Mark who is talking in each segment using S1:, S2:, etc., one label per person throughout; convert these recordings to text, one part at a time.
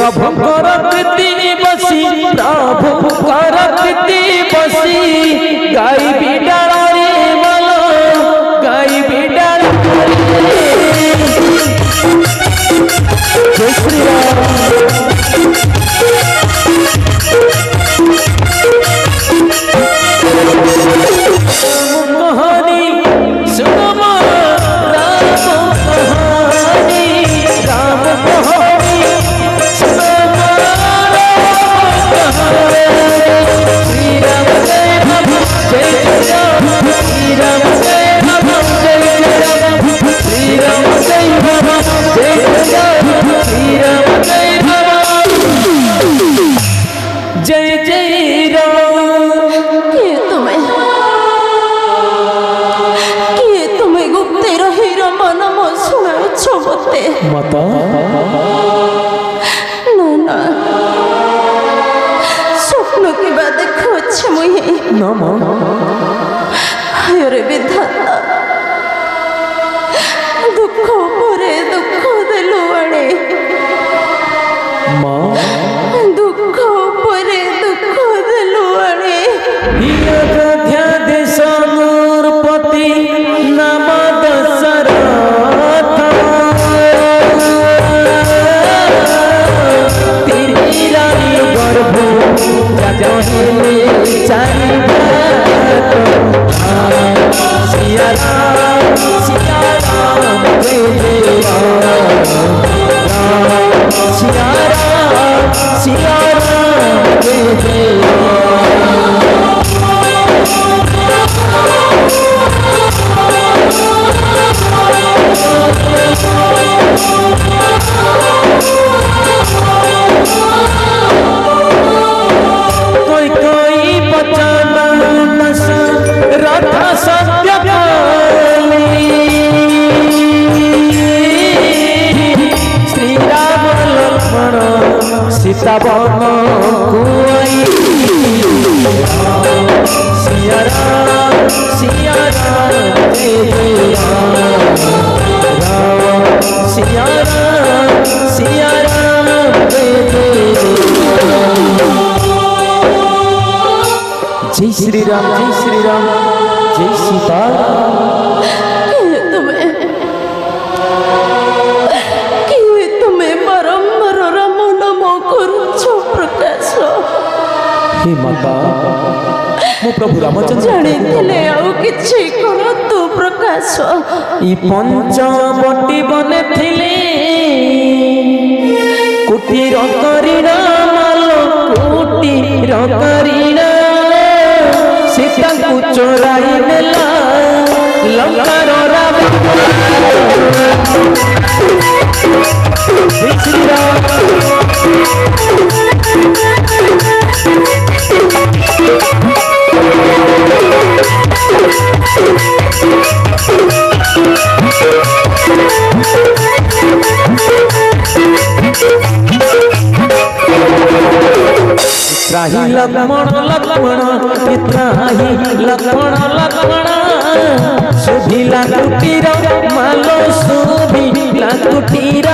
S1: प्रभु करती बसी प्रभु करती बसी गाई बिडाल रे मालो गाई बिडाल जय श्री राम माता
S2: ना ना स्वप्न के बाद देखो मुझे
S1: ना माँ
S2: अरे विधाता दुख परे दुख देलु आड़े
S1: माँ
S2: दुख परे दुख देलु आड़े
S1: अयोध्या देश नूरपति नाम दशरथ तेरी रानी गर्भ जगहे चारि सिया राम जय जय राम सिया राम जय जय कोई कोई बचाना नस राधा सत्य श्री राम लक्ष्मण सीता वन कुआई सिया राम जय जय राम सिया राम जय जय जय श्री राम जय सीता
S2: तुम्हें बारंबार राम नाम करुछ प्रकाश
S1: हे माता मो प्रभु रामचंद्र
S2: जानी आउ किछि कोन तू प्रकाश
S1: ई पंचवटी बने थिले कुटीर करीना मालो कुटीर करीना सीता को चोराई नेला लंकार रावण श्री राम त्राही लक्ष्मण लक्ष्मण सुभिला कुटीर मालो सुभिला कुटीर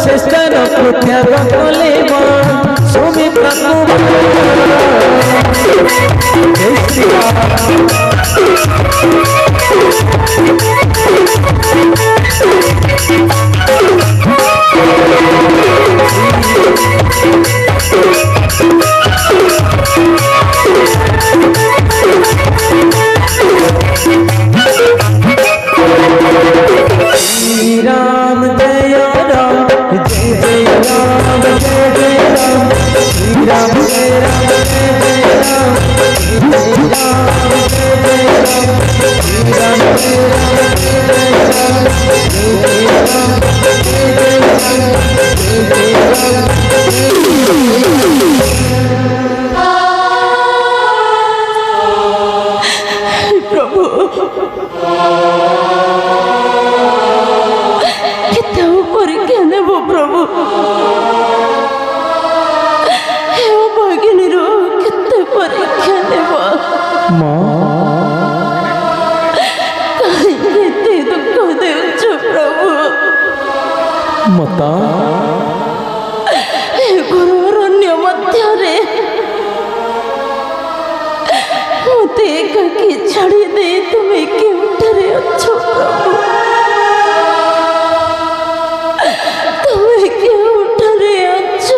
S1: शेषर त्याग कले सुमित्रा
S2: माता ମୋତେ ଏକାକି ଛାଡ଼ି ଦେଇ ତୁମେ କେଉଁଠାରେ ଅଛ ପ୍ରଭୁ? ତୁମେ କେଉଁଠାରେ ଅଛ?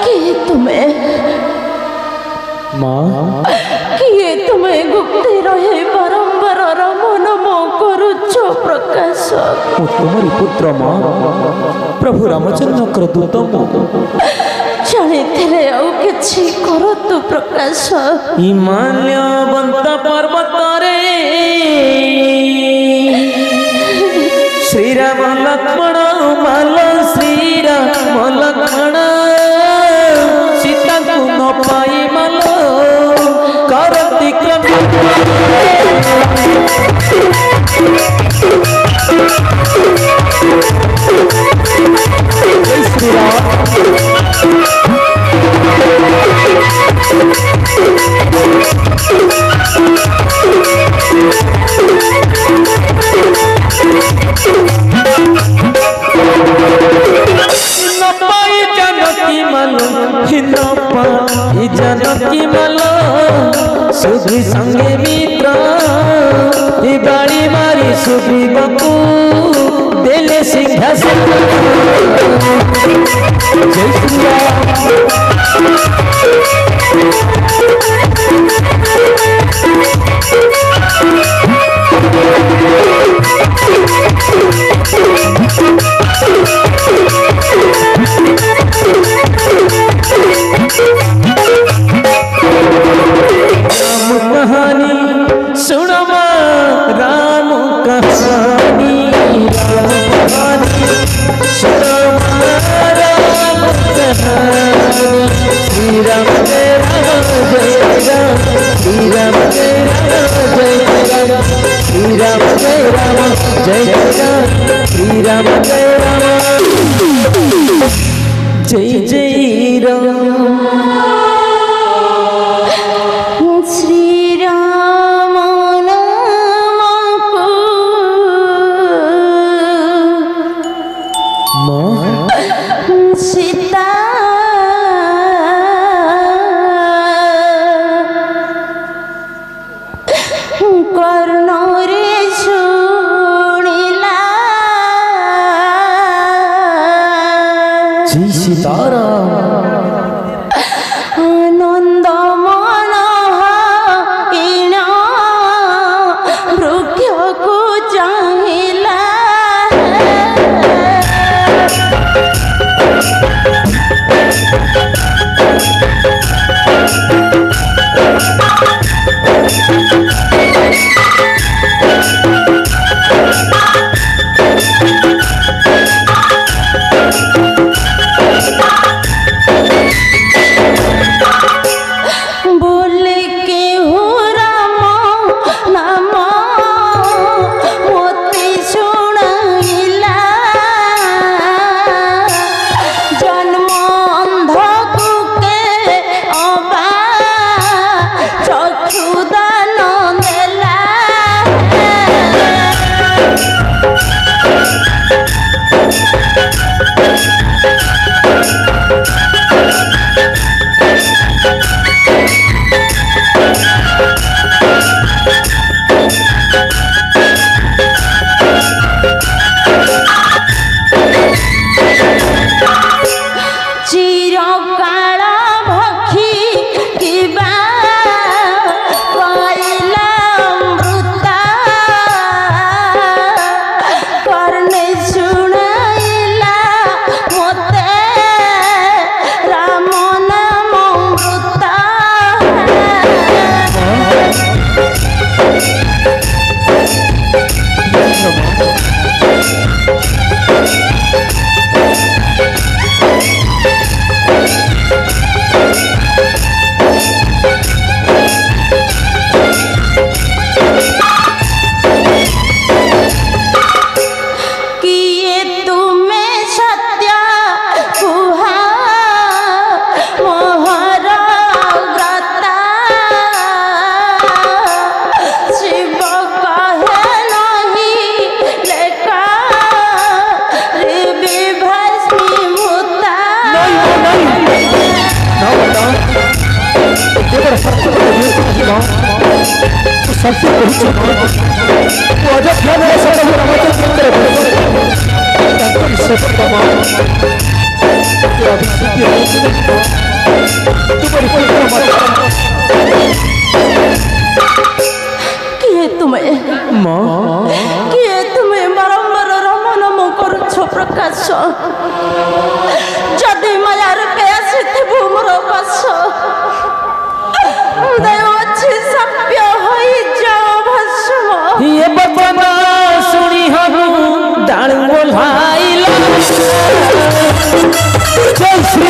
S2: କିଏ ତୁମେ?
S1: माँ
S2: କିଏ ତୁମେ ଗୁପ୍ତି ରହି ବାରମ୍ବାର ରାମ ନାମ କରୁଛ ପ୍ରକାଶ?
S1: ମୁଁ ତୁମରି ପୁତ୍ର ମାଁ ପ୍ରଭୁ ରାମଚନ୍ଦ୍ରଙ୍କର ଦୂତ ମୁଁ।
S2: ଜାଣିଥିଲେ ଆଉ କିଛି କରନ୍ତୁ ପ୍ରକାଶ।
S1: ହିମାଳୟବନ୍ତ ପର୍ବତରେ ଶ୍ରୀରାମ ଲକ୍ଷ୍ମଣ ମାଲ ଶ୍ରୀରାମ ଲକ୍ଷ୍ମଣ ସୀତାକୁ ନ ପାଇ ମାଲ କରନ୍ତି କ୍ରମ। ଜୟ ଶ୍ରୀରାମ। जानकी मालो सुधी संगे मित्र बाड़ी मारी सुधी बकू देले सिंहासन। जय श्री राम। कहानी सुनवा राम कहानी सुनवा राम कहानी श्री राम जय राम जय राम श्री राम जय राम जय राम श्री राम जय राम जय राम श्री राम जय राम जय जय राम।
S2: सीता कर्णरे शुणिला
S1: जय सीताराम।
S2: आनंद मन हीन वृक्ष को चाहिला चिरकाल भक्षी किबा
S1: मां तू सत्य कहिछु तू अयोध्या में सत्य रामचंद्र तांकर सत्य मां तू अभिषेक तू परिपूर्ण
S2: किए तुम्हें
S1: मां
S2: किए तुम्हें बारंबार राम नाम करुछ प्रकाश जदि माया रूपे आसिथिबु मोर पास देव अछि सभ्य होई जाओ भस्म
S1: ये बचन सुनी हम डाल बोलाइला जय श्री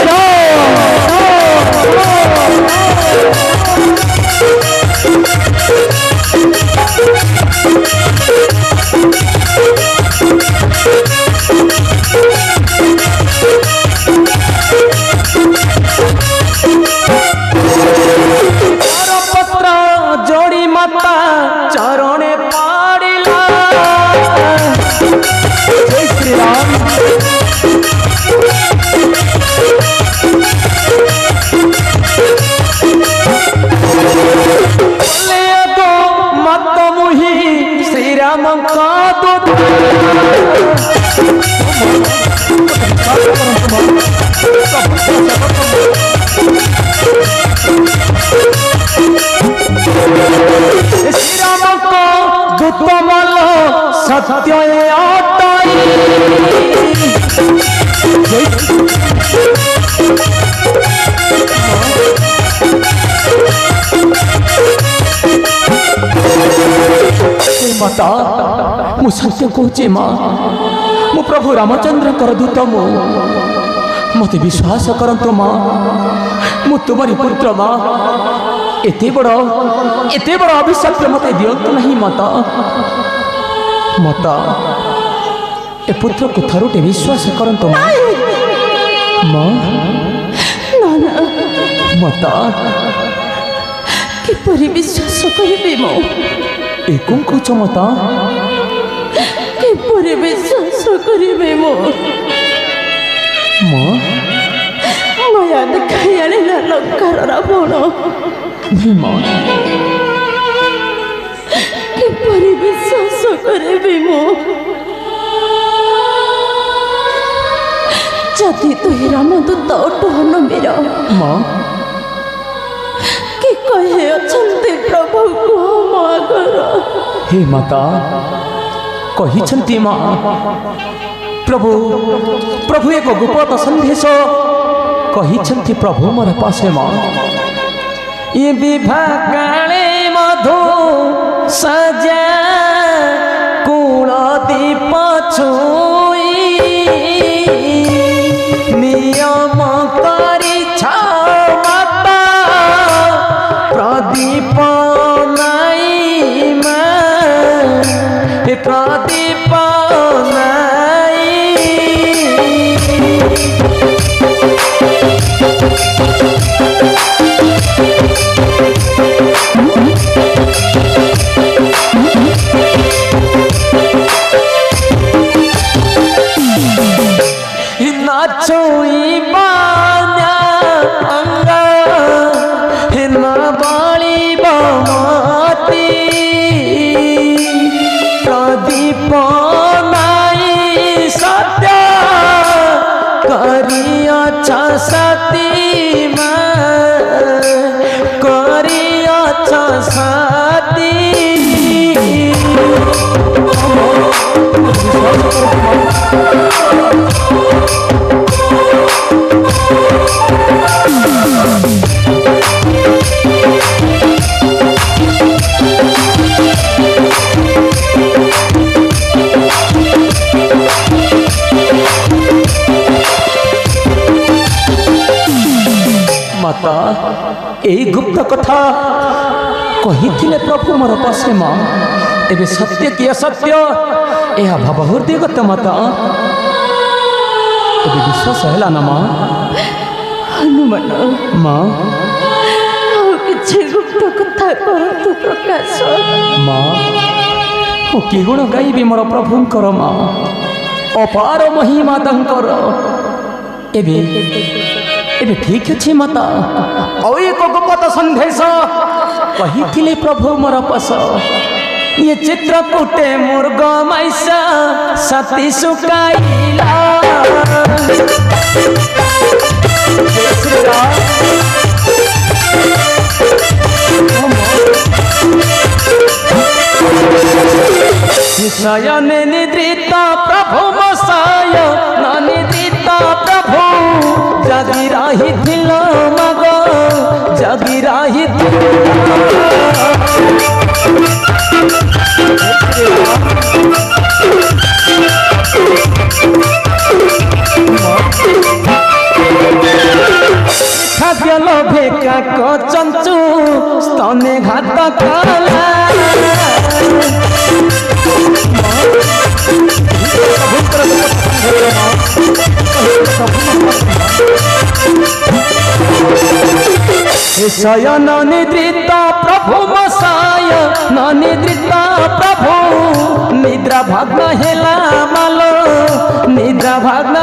S1: पत्र जोड़ी माता चरणे पाड़िला जय श्री राम मत मुहि श्री राम का श्री राम को दुतमल सत्य माता मु सत्य कहूचे माँ मु प्रभु रामचंद्र कर दूत मु मत विश्वास करंतु माँ मु तुम्हारी पुत्र माँ एते बड़ अभिशाप मत दियंतु नहीं माता माता ए पुत्र को थरुटे विश्वास करंतु माँ माँ माता
S2: किपरि विश्वास करिबे मो
S1: एकं कुछ माता
S2: किपरि विश्वास करिबे मो
S1: माँ
S2: माया देखाई आनिला लंकार रावण
S1: माँ
S2: किपरि विश्वास करिबे मो जदि तुही रामदूत अटहन मेरा
S1: माँ
S2: कि कहे अछंती प्रभु को मागर
S1: हे माता कही छंती माँ प्रभु प्रभु एक गुप्त संदेश कही छंती प्रभु मोर पासे माँ ये विवाह काले मधु सजा कुल दीप छुई नियम करी माता प्रदीप नाई प्रदीप नाई नाचोई बान्या अंगा हिना बाली बामाती प्रदीप नाई सत्य करिया सती करिया सती माता यही गुप्त कथा कही प्रभु मोर पासे माँ एवं सत्य कि असत्य यह भाव हृदयगत माता एवं विश्वास है ना माँ
S2: हनुमान
S1: माँ
S2: किसी गुप्त कथा करतु प्रकाश
S1: माँ मु कि गुण गाइबी मोर प्रभुंकर माँ अपार महिमा तांकर एबे ठीक अच्छे माता और एक गुप्त संदेश कही प्रभु मोर पस ये चित्रकूटे मुर्ग मैसा सती सुकाइला शयन निद्रित प्रभु मसाय न निद्रित प्रभु जगी रही थिल मग जगी रही खाद्य लोभे का चंचु स्तने घात काला शयन निद्रित प्रभु मसाय न निद्रित प्रभु निद्रा भग्न हेला मालो निद्रा भग्न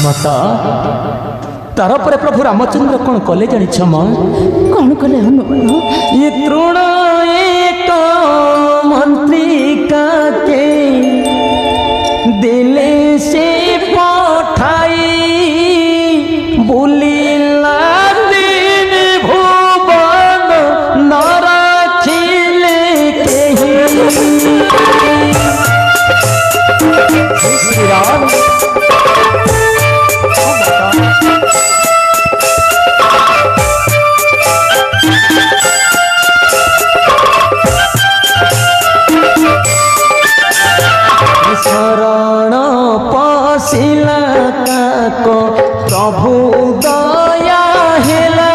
S1: माता तार पर प्रभु रामचंद्र कौन कले जानी माँ
S2: कौन कले हनुमान
S1: ये तृण एक मंत्री का के दिले से पठाई बुलीला दिन भुवन नर खिले के श्री राम शरण पशिला को प्रभु दया हेला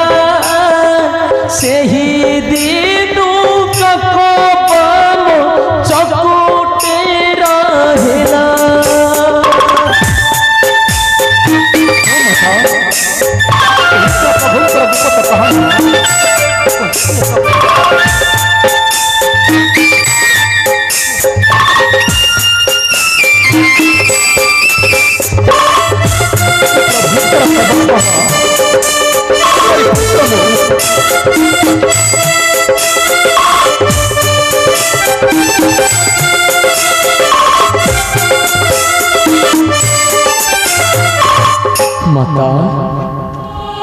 S1: सेही दिनु कपन चकुटे रहेला माता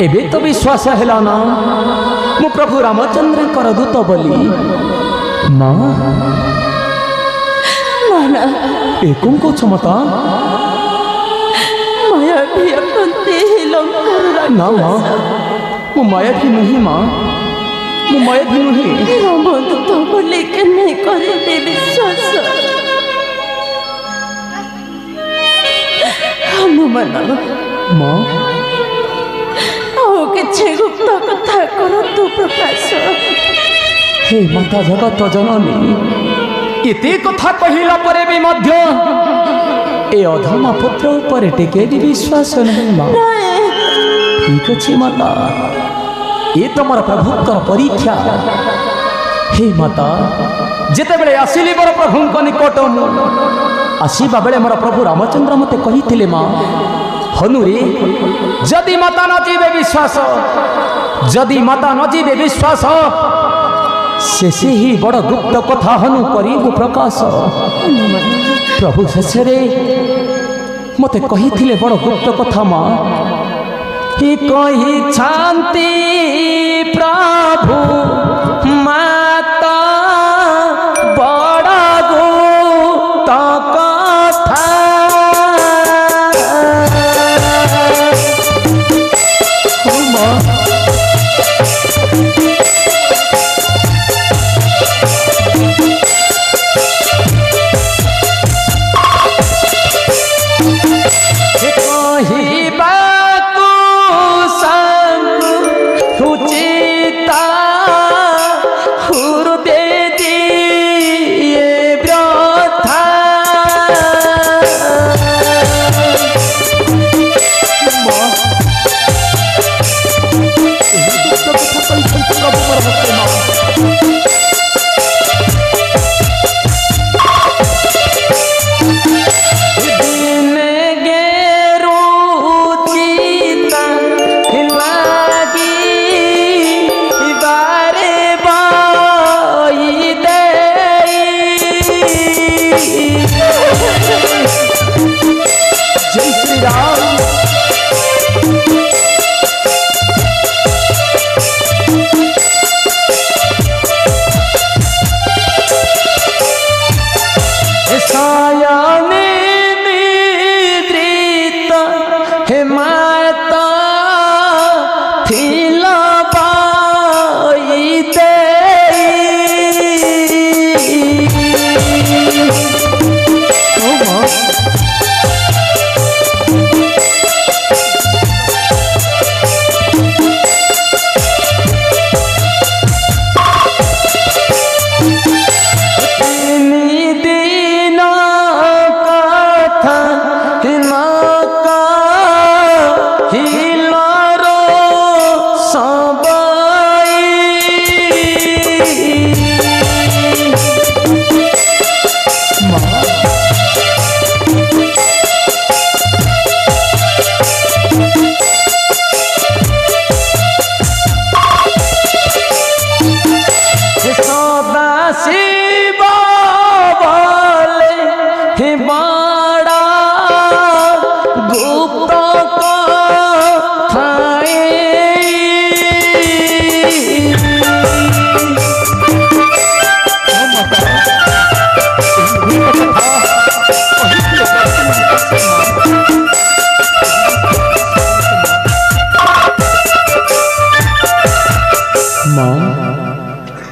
S1: एबे तो विश्वास है ना मु प्रभु रामचंद्र कर दूत बोली माँ
S2: ना
S1: एकम को क्षमता
S2: माया भी अपनते लंकर
S1: ना माँ मु माया भी नहीं माँ मु माया भी नहीं
S2: राम तो बोले कि नहीं करे विश्वास हनुमान
S1: माँ
S2: आओ किसी गुप्त कथा करो तू प्रकाश
S1: हे माता जगत जननी इति कथा कहिला परे भी मध्य ए अधमा पुत्र ऊपर टिके भी विश्वास नहीं माँ ठीक अच्छे माता ये तो मोर प्रभुकर परीक्षा हे माता जिते बेले आसिली मोर प्रभुଙ୍କ निकट आसीबा बेले मोर प्रभु रामचंद्र मते कहिथिले माँ हनुरे जदि माता न जीवे विश्वास जदि माता न जीवे विश्वास शेष ही बड़ गुप्त कथा हनु करू प्रकाश प्रभु शेष मते कही बड़ गुप्त कथा माँ ही कही शांति प्रभु माता बड़ गुप्त कथा हुरुत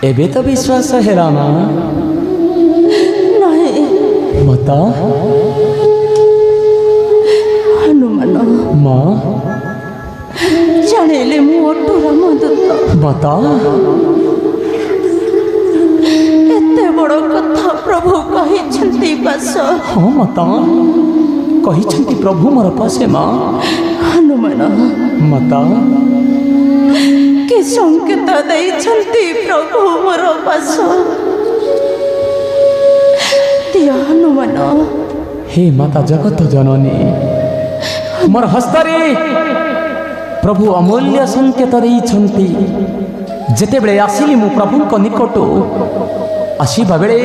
S1: एबे तो विश्वास हेरा ना
S2: नहीं
S1: बता
S2: हनुमान
S1: माँ
S2: जानिले मु अटुर मदत
S1: बता
S2: एते बड़ कथा प्रभु कही बस
S1: हाँ माता कही प्रभु मोर पासे माँ
S2: हनुमान
S1: माता
S2: कि संकेत देइछन्ति प्रभु मोर पास दिया हनुमान
S1: हे माता जगत जननी मोर हस्तरे प्रभु अमूल्य संकेत देइछन्ति जेते बेले आसिली मु प्रभु निकट आसीबा बेले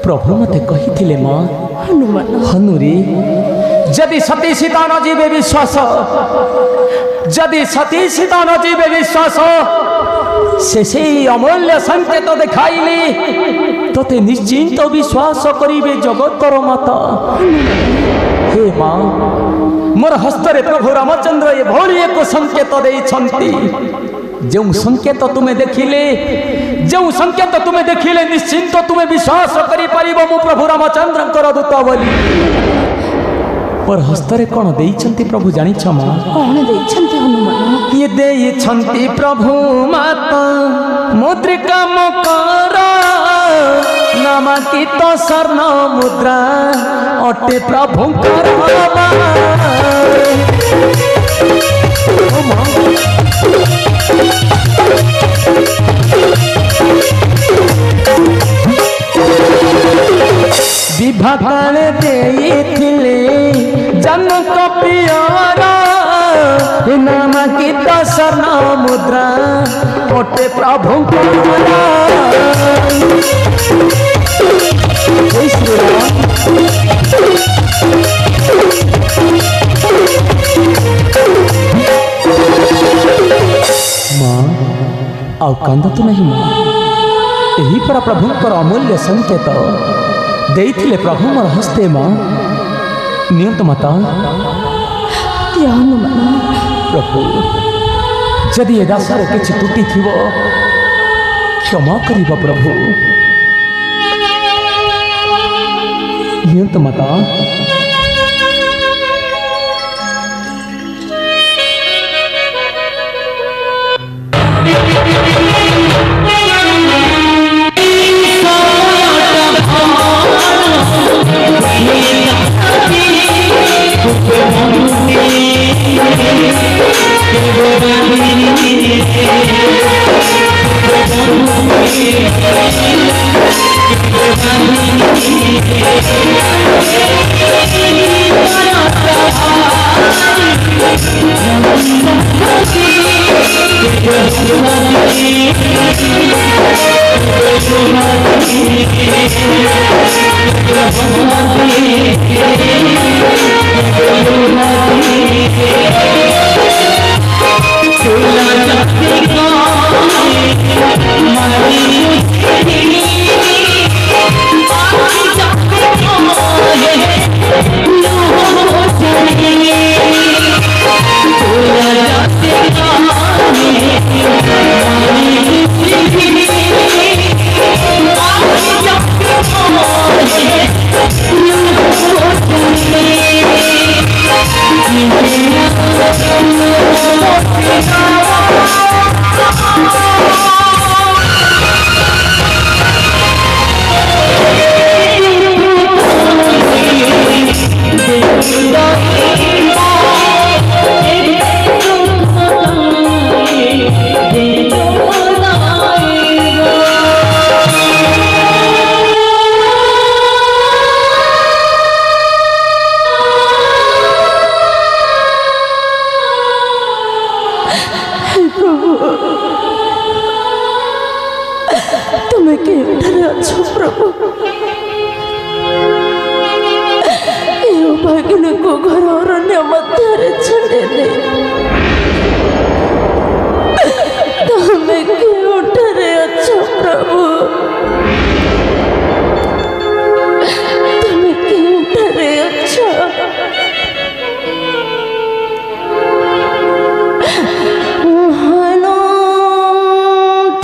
S1: प्रभु मते कहिथिले माँ
S2: हनुमान
S1: हनुरी जदि सती सीता न जीवे विश्वास जदि सती सीता न जीवे विश्वास से अमूल्य संकेत देखाइले तोते निश्चिंत विश्वास करिवे जगतर माता हे माँ मोर हस्तरे प्रभु रामचंद्र ये भोली एक संकेत देइछन्ति जो संकेत तुम्हें देखिले जो संकेत तुम्हें देखिले निश्चिंत तुम्हें विश्वास करि परिबो मु प्रभु रामचंद्रंकर दूत बोली पर हस्तरे कौन देइछन्ति प्रभु जानिछ माँ
S2: कौन देइछन्ति हनुमान
S1: ये देइछन्ति प्रभु माता मुद्रिका मकर नामांकित स्वर्ण मुद्रा अटे प्रभु विभाकाले देइथिले जनक पियारा नामांकित स्वर्ण मुद्रा अटे प्रभु जय श्री राम माँ आउ कांद तो नहीं माँ यही पर प्रभुंकर अमूल्य संकेत देइथिले प्रभु मोर हस्ते माँ नियत माता
S2: हनुमान
S1: प्रभु जदि ए दासर किछि त्रुटि थिबो क्षमा करिब प्रभु नियत माता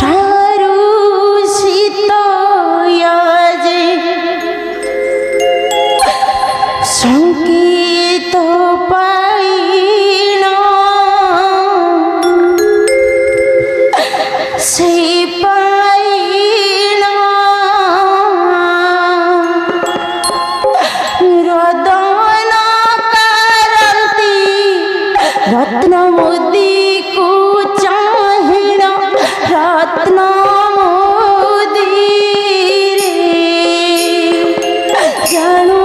S2: ठारू संकेत पाइना से पाइना रदन करती रत्न मोदी को चाहिना रत्न मोदी जानू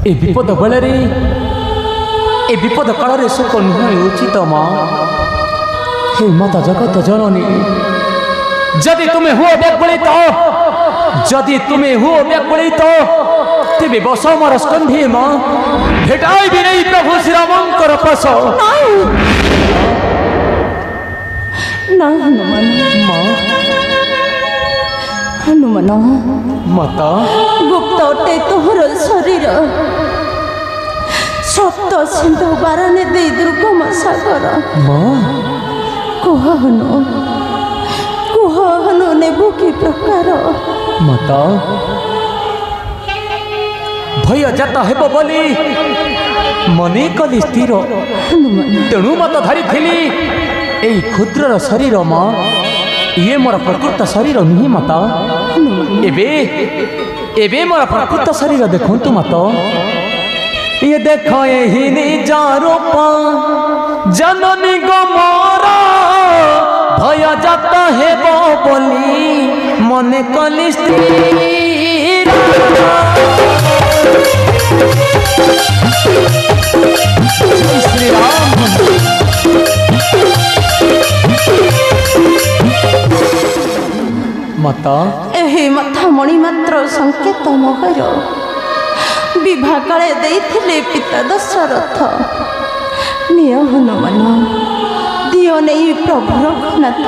S1: ए विपद बेले ए विपद काल सुख नुहे उचित माँ हे माता जगत जननी जदि तुम्हें हुओ व्याकुलित जदि तुम्हें हुओ व्याकुलित तेरे बस मोर स्कंधी माँ भेटाई भी नहीं प्रभु श्री रामंकर पस
S2: हनुमान
S1: माता
S2: गुप्त अटे तोहर शरीर सप्त सिंधु बाराने दे दुर्गम सागर
S1: माँ
S2: कुहनु नेबु की प्रकार
S1: माता भय जाता हेब बोली मने कली स्थिर तेणु मत धरी ए क्षुद्र शरीर माँ ये मोर प्रकृत शरीर नुहे माता एबे मोर प्रकृत शरीर देखु माता ये देख यही निजार जननी गो मोरा भय जाता हेब बोली मने कली स्थिर श्री राम माता
S2: एही मथा मणि मात्र संकेत मोहर विवाह काले देइथिले पिता दशरथ निय हनुमान दियो नहीं प्रभु रघुनाथ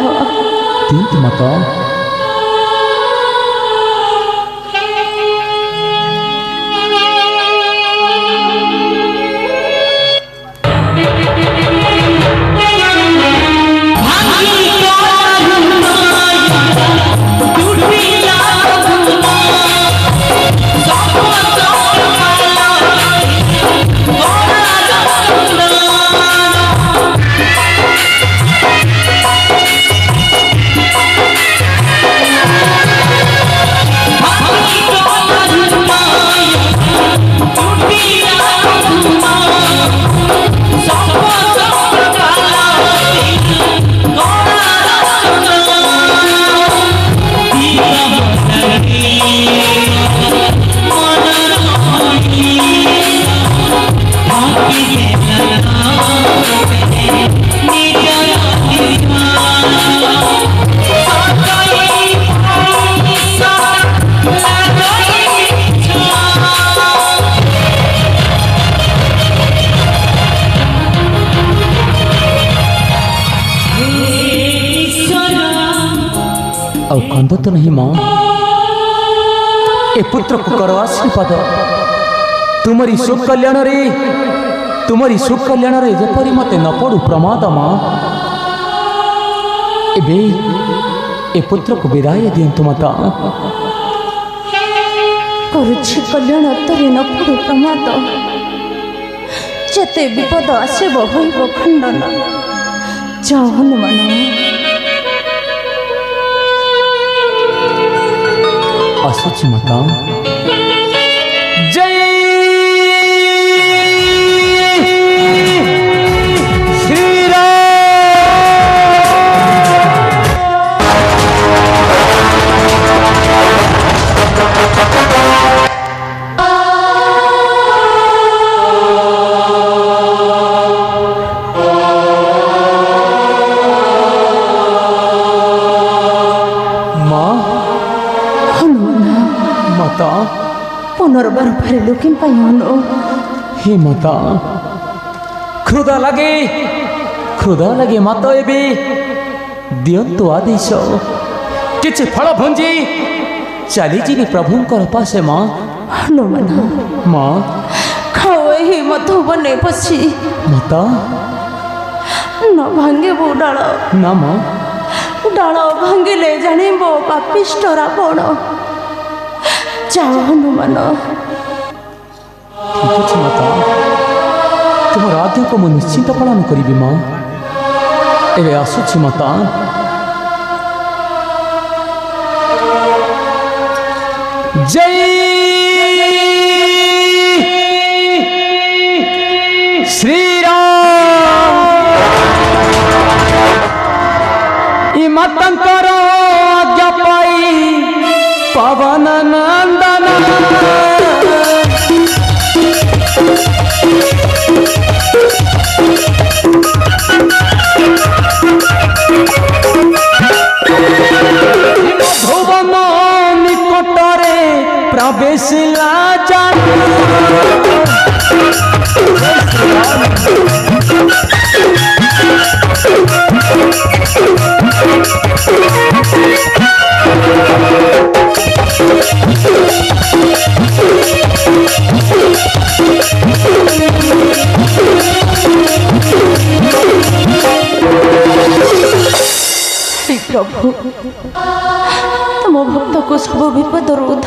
S1: तीर्थ माता कंद तो नहीं माँ ए पुत्र को करो आशीर्वाद तुमरी सुख कल्याण रे जेपरी मते न पड़ू प्रमाद माँ एबे ए पुत्र को विदाय दियंतु माता
S2: करुछि कल्याण तोरे न पड़ू प्रमाद जेते विपद आसेब होइब खंडन जा हनुमान
S1: आसुची माता जय श्री राम
S2: पुनर्बार फेरिलु कि हनु
S1: हे माता क्षुधा लगे माता एबे दियंतु आदेश किछि फल भंजी चली जी प्रभुंकर पासे माँ
S2: हनुमान
S1: माँ
S2: खाओ ही मधुबने पशी
S1: माता
S2: न भांगे बो डाल
S1: ना माँ
S2: डाल भांगिले जानिब पापिष्ट रावण जाओ हनुमान
S1: ठीक अच्छे माता तुम आज्ञा को मुझे निश्चिंत पालन करी माँ एवं आसुची माता जय श्री राम मतंकर आज्ञा पाई पवन नंदन मधुबन निकटरे प्रवेश
S2: प्रभु तुम भक्त को सब विपद उद्धार